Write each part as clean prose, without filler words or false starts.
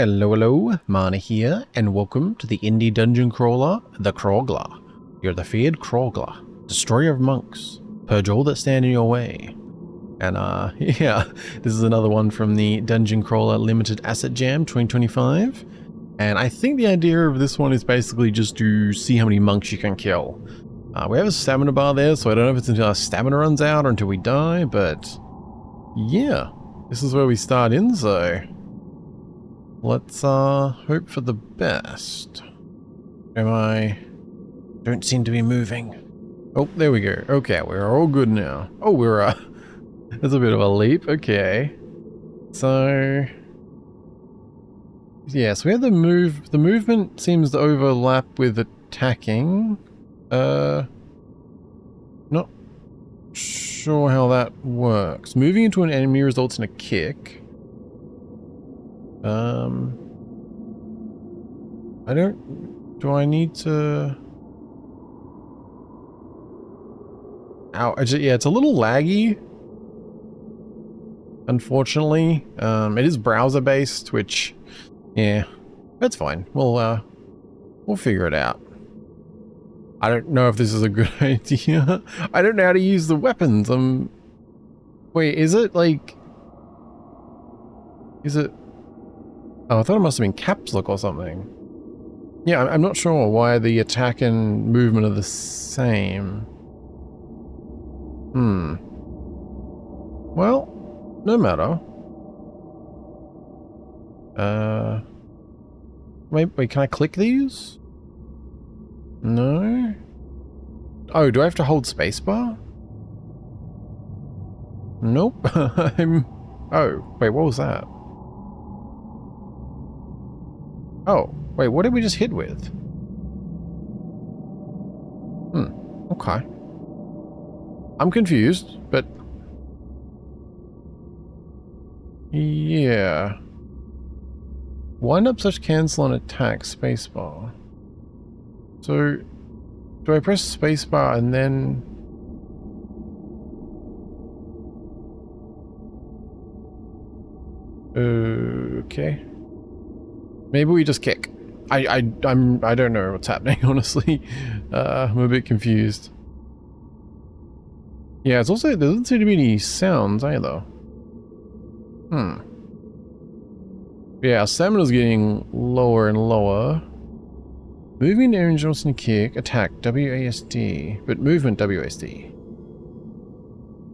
Hello, hello, Mana here, and welcome to the indie dungeon crawler, the Crawgler. You're the feared Crawgler, destroyer of monks, purge all that stand in your way. And yeah, this is another one from the Dungeon Crawler Limited Asset Jam 2025. And I think the idea of this one is basically just to see how many monks you can kill. We have a stamina bar there, so I don't know if it's until our stamina runs out or until we die, but yeah, this is where we start in, so let's hope for the best. Don't seem to be moving. Oh, there we go. Okay, we're all good now. Oh, we're that's a bit of a leap. Okay. So yes, we have the movement seems to overlap with attacking. Not sure how that works. Moving into an enemy results in a kick. Do I need to... Ow, yeah, it's a little laggy. Unfortunately. It is browser based, which, yeah, that's fine. We'll figure it out. I don't know if this is a good idea. I don't know how to use the weapons. Wait, is it like... Is it... Oh, I thought it must have been caps lock or something. Yeah, I'm not sure why the attack and movement are the same. Well, no matter. Wait, can I click these? No? Oh, do I have to hold spacebar? Nope. Oh, wait, what was that? Oh, wait, what did we just hit with? Okay. I'm confused, but... yeah. Wind up such cancel on attack, spacebar. So, do I press spacebar and then... okay. Maybe we just kick. I don't know what's happening, honestly. I'm a bit confused. Yeah, it's also, there doesn't seem to be any sounds either. Yeah, our stamina's getting lower and lower. Moving area Johnson kick, attack, WASD, but movement WASD.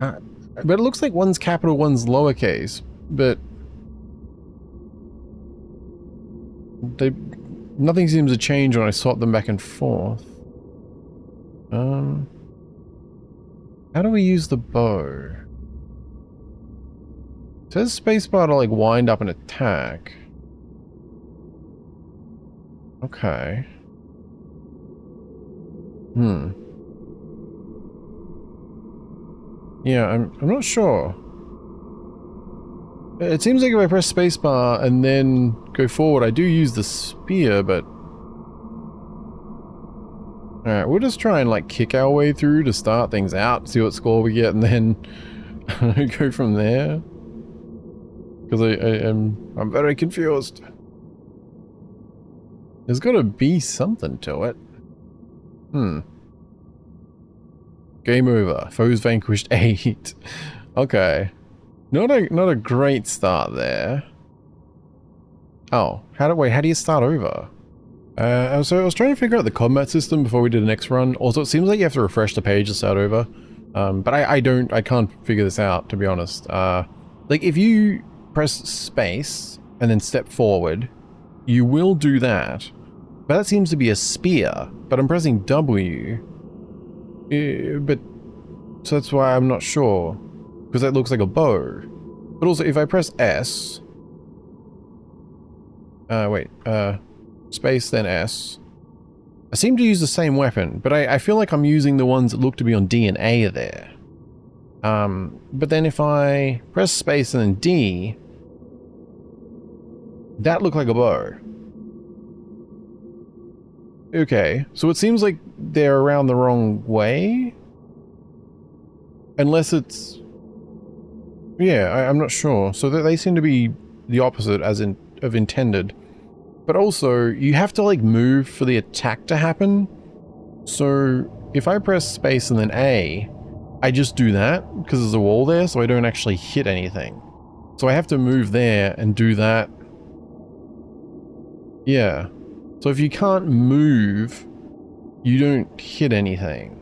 But it looks like one's capital, one's lowercase, but nothing seems to change when I swap them back and forth. How do we use the bow? It says spacebar to like wind up an attack. Okay. Yeah, I'm not sure. It seems like if I press spacebar and then go forward, I do use the spear, but... Alright, we'll just try and like kick our way through to start things out, see what score we get, and then go from there. Because I'm very confused. There's got to be something to it. Game over. Foes vanquished 8. Okay. Not a great start there. Oh, how do you start over? So I was trying to figure out the combat system before we did the next run. Also, it seems like you have to refresh the page to start over. But I can't figure this out, to be honest. Like if you press space and then step forward, you will do that. But that seems to be a spear, but I'm pressing W. But so that's why I'm not sure, because that looks like a bow. But also, if I press S, space then S, I seem to use the same weapon, but I feel like I'm using the ones that look to be on D and A there. But then if I press space and then D, that looked like a bow. Okay, so it seems like they're around the wrong way. Unless it's... yeah, I'm not sure. So they seem to be the opposite, as in have intended. But also, you have to like move for the attack to happen. So if I press space and then A, I just do that because there's a wall there, so I don't actually hit anything. So I have to move there and do that. Yeah. So if you can't move, you don't hit anything.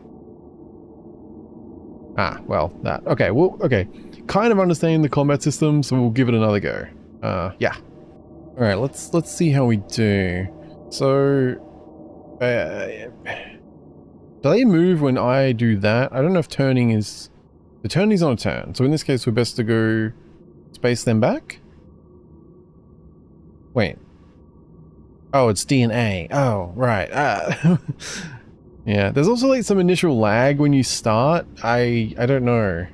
Ah, well, that. Okay, well, okay. Kind of understanding the combat system, so we'll give it another go. Yeah. Alright, let's see how we do. So... do they move when I do that? I don't know if turning is... The turning's on a turn, so in this case we're best to go... Space them back? Wait. Oh, it's D and A. Oh, right. Yeah, there's also like some initial lag when you start. I don't know.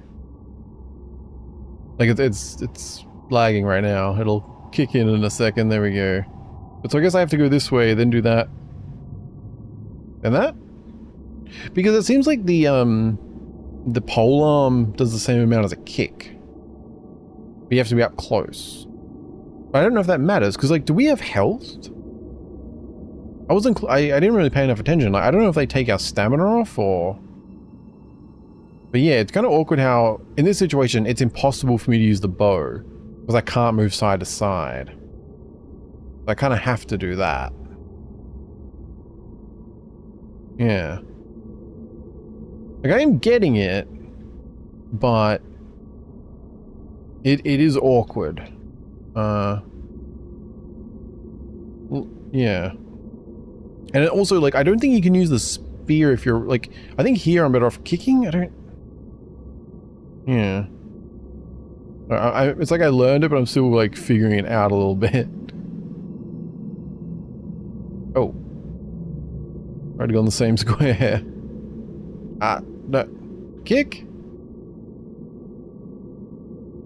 Like it's lagging right now. It'll kick in a second. There we go. But so I guess I have to go this way, then do that. And that? Because it seems like the polearm does the same amount as a kick. But you have to be up close. But I don't know if that matters, because like, do we have health? I didn't really pay enough attention. Like, I don't know if they take our stamina off or... But yeah, it's kind of awkward how, in this situation, it's impossible for me to use the bow. Because I can't move side to side. I kind of have to do that. Yeah. Like, I am getting it, but... It is awkward. Yeah. And also, like, I don't think you can use the spear if you're, like... I think here I'm better off kicking? I don't... Yeah. It's like I learned it, but I'm still, like, figuring it out a little bit. Oh. Already on the same square. Ah, no. Kick?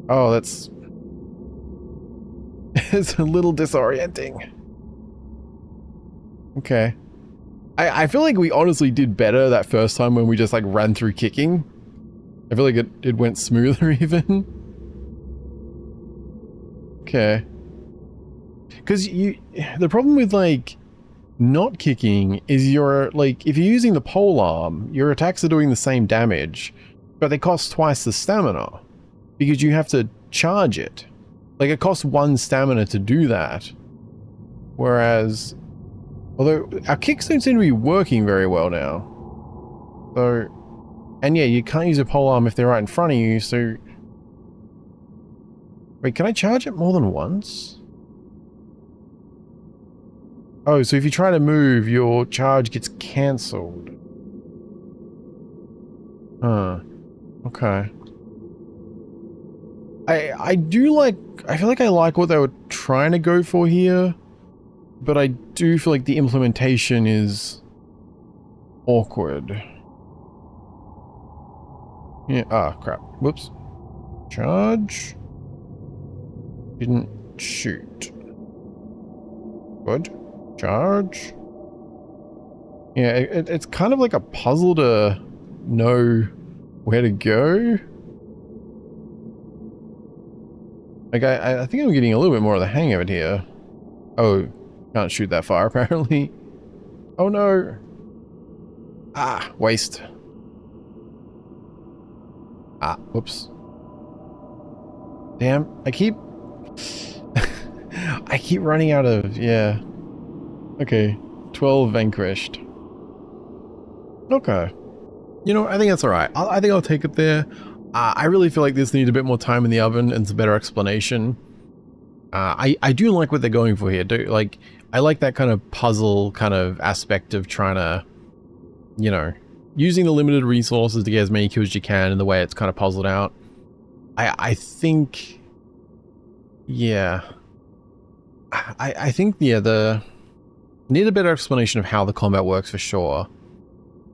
Oh, that's... It's a little disorienting. Okay. I feel like we honestly did better that first time when we just like ran through kicking. I feel like it went smoother even. Okay. Because the problem with like not kicking is you're like, if you're using the polearm, your attacks are doing the same damage, but they cost twice the stamina because you have to charge it. Like it costs 1 stamina to do that. Whereas, although our kicks don't seem to be working very well now. So, and yeah, you can't use a polearm if they're right in front of you, so... Wait, can I charge it more than once? Oh, so if you try to move, your charge gets cancelled. Huh. Okay. I do like... I feel like I like what they were trying to go for here. But I do feel like the implementation is awkward. Yeah, ah, crap. Whoops. Charge. Didn't shoot. Good. Charge. Yeah, it's kind of like a puzzle to know where to go. Like, I think I'm getting a little bit more of the hang of it here. Oh. Can't shoot that far, apparently. Oh no! Ah, waste. Ah, whoops. Damn, I keep... I keep running out of... yeah. Okay, 12 vanquished. Okay. You know, I think that's alright. I think I'll take it there. I really feel like this needs a bit more time in the oven and some better explanation. I do like what they're going for here. Like, I like that kind of puzzle kind of aspect of trying to, you know, using the limited resources to get as many kills as you can in the way it's kind of puzzled out. I think, yeah. I think, yeah, need a better explanation of how the combat works for sure.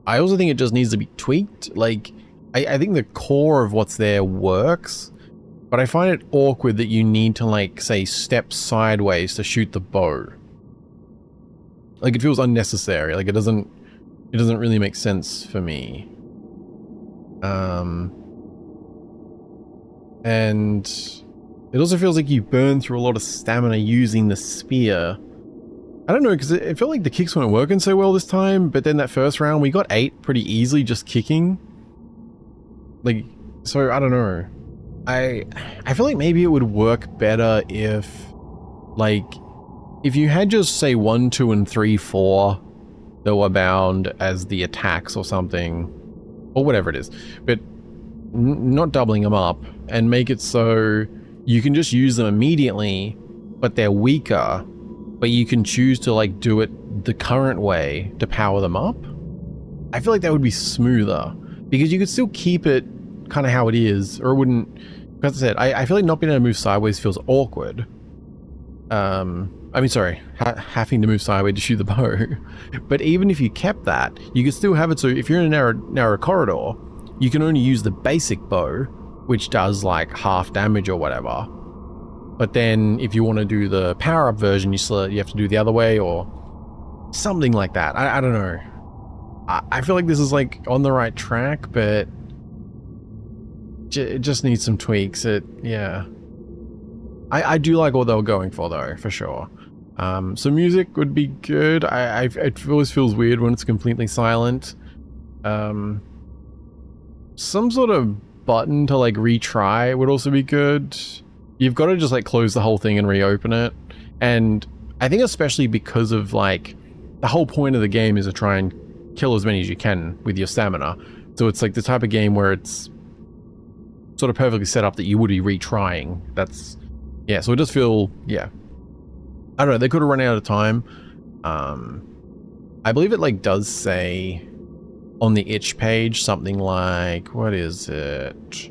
I also think it just needs to be tweaked. Like, I think the core of what's there works, but I find it awkward that you need to, like, say, step sideways to shoot the bow. Like, it feels unnecessary. Like, it doesn't really make sense for me. And It also feels like you burn through a lot of stamina using the spear. I don't know, because it felt like the kicks weren't working so well this time, but then that first round we got 8 pretty easily just kicking. Like, so I don't know. I feel like maybe it would work better if, like, if you had just say 1, 2, and 3, 4 that were bound as the attacks or something, or whatever it is, but not doubling them up, and make it so you can just use them immediately, but they're weaker, but you can choose to like do it the current way to power them up. I feel like that would be smoother, because you could still keep it kind of how it is, or it wouldn't, as I said, I feel like not being able to move sideways feels awkward. I mean, sorry, having to move sideways to shoot the bow. But even if you kept that, you could still have it so if you're in a narrow corridor, you can only use the basic bow, which does like half damage or whatever. But then if you want to do the power-up version, you have to do the other way or something like that. I don't know. I feel like this is like on the right track, but it just needs some tweaks. Yeah. I do like what they were going for though, for sure. So music would be good. It always feels weird when it's completely silent. Some sort of button to like retry would also be good. You've got to just like close the whole thing and reopen it. And I think especially because of like the whole point of the game is to try and kill as many as you can with your stamina. So it's like the type of game where it's sort of perfectly set up that you would be retrying. That's, yeah, so it does feel, yeah. I don't know, they could have run out of time. I believe it like does say on the itch page something like, what is it?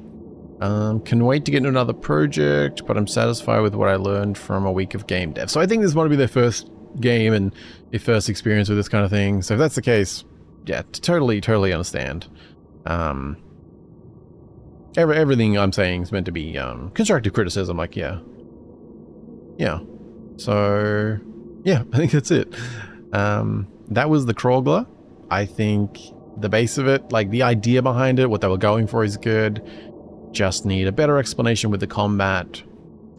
Can wait to get into another project, but I'm satisfied with what I learned from a week of game dev. So I think this might be their first game and their first experience with this kind of thing. So if that's the case, yeah, totally understand. Everything I'm saying is meant to be constructive criticism, like, yeah. So, yeah, I think that's it. That was the Crawgler. I think the base of it, like the idea behind it, what they were going for is good. Just need a better explanation with the combat,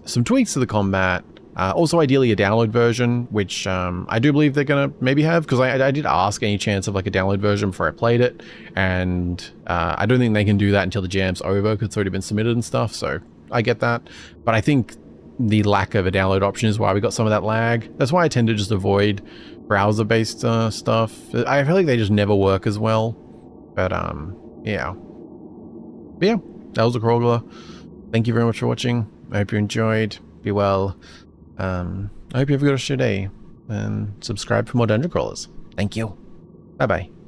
some tweaks to the combat, also ideally a download version, which I do believe they're gonna maybe have, because I did ask any chance of like a download version before I played it, and I don't think they can do that until the jam's over because it's already been submitted and stuff, so I get that. But I think the lack of a download option is why we got some of that lag. That's why I tend to just avoid browser-based stuff. I feel like they just never work as well. But yeah. But yeah, that was the Crawgler. Thank you very much for watching. I hope you enjoyed. Be well. I hope you have a good rest of your day. And subscribe for more dungeon crawlers. Thank you. Bye-bye.